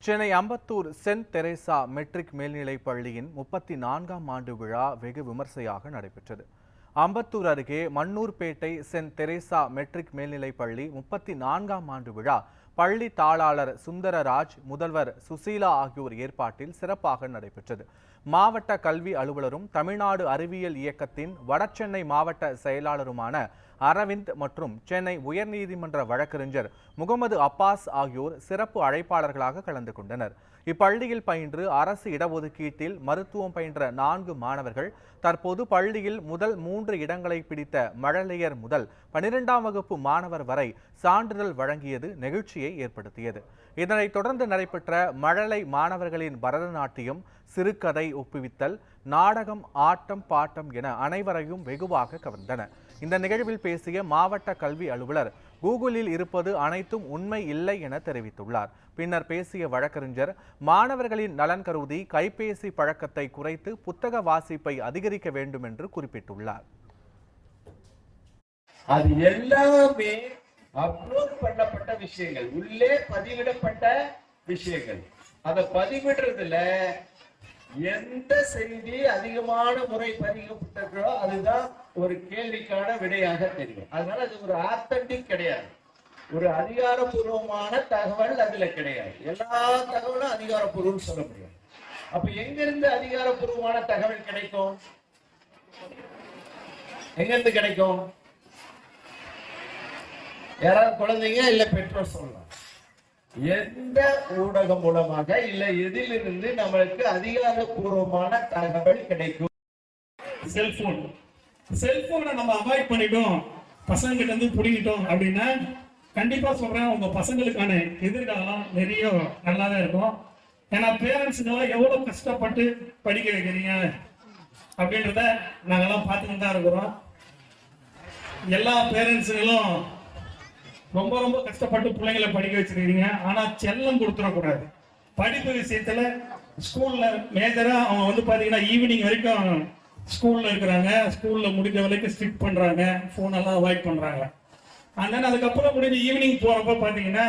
Chennai Ambattur Saint Teresa matric மேல்நிலைப் பள்ளியின் 34ஆம் ஆண்டு விழா வெகு விமர்சையாக நடைபெற்றது. அம்பத்தூர் அருகே மண்ணூர்பேட்டை சென்ட் தெரேசா மெட்ரிக் மேல்நிலைப் பள்ளி 34ஆம் ஆண்டு விழா பள்ளி தாளாளர் சுந்தரராஜ், முதல்வர் சுசீலா ஆகியோர் ஏற்பாட்டில் சிறப்பாக நடைபெற்றது. மாவட்ட கல்வி அலுவலரும் தமிழ்நாடு அறிவியல் இயக்கத்தின் வடசென்னை மாவட்ட செயலாளருமான அரவிந்த் மற்றும் சென்னை உயர்நீதிமன்ற வழக்கறிஞர் முகமது அப்பாஸ் ஆகியோர் சிறப்பு அழைப்பாளர்களாக கலந்து கொண்டனர். இப்பள்ளியில் பயின்று அரசு இடஒதுக்கீட்டில் மருத்துவம் பயின்ற 4 மாணவர்கள் தற்போது பள்ளியில் முதல் 3 இடங்களை பிடித்த மழலையர் முதல் 12ஆம் வகுப்பு மாணவர் வரை சான்றிதழ் வழங்கியது நெகிழ்ச்சியை ஏற்படுத்தியது. இதனைத் தொடர்ந்து நடைபெற்ற மழலை மாணவர்களின் பரதநாட்டியம், சிறுகதை ஒப்புவித்தல், நாடகம், ஆட்டம், பாட்டம் என அனைவரையும் வெகுவாக கவர்ந்தன. இந்த நிகழ்வில் பேசிய மாவட்ட கல்வி அலுவலர், கூகுளில் இருப்பது அனைத்தும் உண்மை இல்லை என தெரிவித்துள்ளார். பின்னர் பேசிய வழக்கறிஞர், மாணவர்களின் நலன் கருதி கைபேசி பழக்கத்தை குறைத்து புத்தக வாசிப்பை அதிகரிக்க வேண்டும் என்று குறிப்பிட்டுள்ளார். அது எல்லாமே அப்லோட் பண்ணப்பட்ட விஷயங்கள், உள்ளே பதிவிடப்பட்ட விஷயங்கள். அதை பதிவிடுறதுல எந்த செய்தி அதிகமான முறை பதிவிடப்பட்டதோ அதுதான் ஒரு கேள்விக்கான விடையாக தெரியும். அதனால அது ஒரு ஆத்தன்டிக் கிடையாது, ஒரு அதிகாரப்பூர்வமான தகவல் அதுல கிடையாது. எல்லா தகவலும் அதிகாரப்பூர்வம் சொல்ல முடியும். அப்ப எங்கிருந்து அதிகாரப்பூர்வமான தகவல் கிடைக்கும்? எங்கிருந்து கிடைக்கும்? யாராவது குழந்தைங்க இல்ல பெற்றோர் சொல்லலாம். எந்த ஊடகம் மூலமாக இல்ல எதிலிருந்து நம்மளுக்கு அதிகாரப்பூர்வமான தகவல் கிடைக்கும்? செல்போனை நம்ம அவாய்ட் பண்ணிட்டோம், பசங்க கிட்ட இருந்து புடிங்கிட்டோம் அப்படின்னா கண்டிப்பா சொல்றேன், உங்க பசங்களுக்கான எதிர்காலம் நிறைய நல்லாதான் இருக்கும். ஏன்னா பேரண்ட்ஸுக்கெல்லாம் எவ்வளவு கஷ்டப்பட்டு படிக்க வைக்கிறீங்க அப்படின்றத நாங்கெல்லாம் பார்த்துக்கிட்டு தான் இருக்கிறோம். எல்லா பேரண்ட்ஸுகளும் ரொம்ப ரொம்ப கஷ்டப்பட்டு பிள்ளைங்களை படிக்க வச்சிருக்கீங்க. ஆனா செல்லம் கொடுத்துடக்கூடாது. படிப்பு விஷயத்துல ஸ்கூல்ல மேஜரா அவங்க பாத்தீங்கன்னா ஈவினிங் வரைக்கும் ஸ்கூல்ல இருக்கிறாங்க. ஸ்கூல்ல முடிஞ்ச வரைக்கும் ஸ்ட்ரிக்ட் பண்றாங்க, போன் எல்லாம் அவாய்ட் பண்றாங்க. அதனால அதுக்கப்புறம் முடிஞ்ச ஈவினிங் போறப்ப பாத்தீங்கன்னா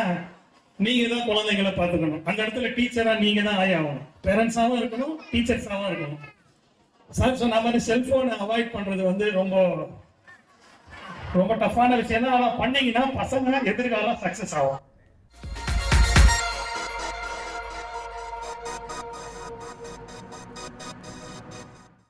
நீங்க தான் குழந்தைங்களை பாத்துக்கணும். அந்த இடத்துல டீச்சரா நீங்க தான் ஆகணும், பேரண்ட்ஸாவும் இருக்கணும், டீச்சர்ஸாவும் இருக்கணும். சார் சொன்ன மாதிரி செல்போனை அவாய்ட் பண்றது ரொம்ப ரொம்ப டஃப்பான விஷயம் தான். ஆனா பண்ணீங்கன்னா பசங்க எதிர்காலம் சக்சஸ் ஆகும்.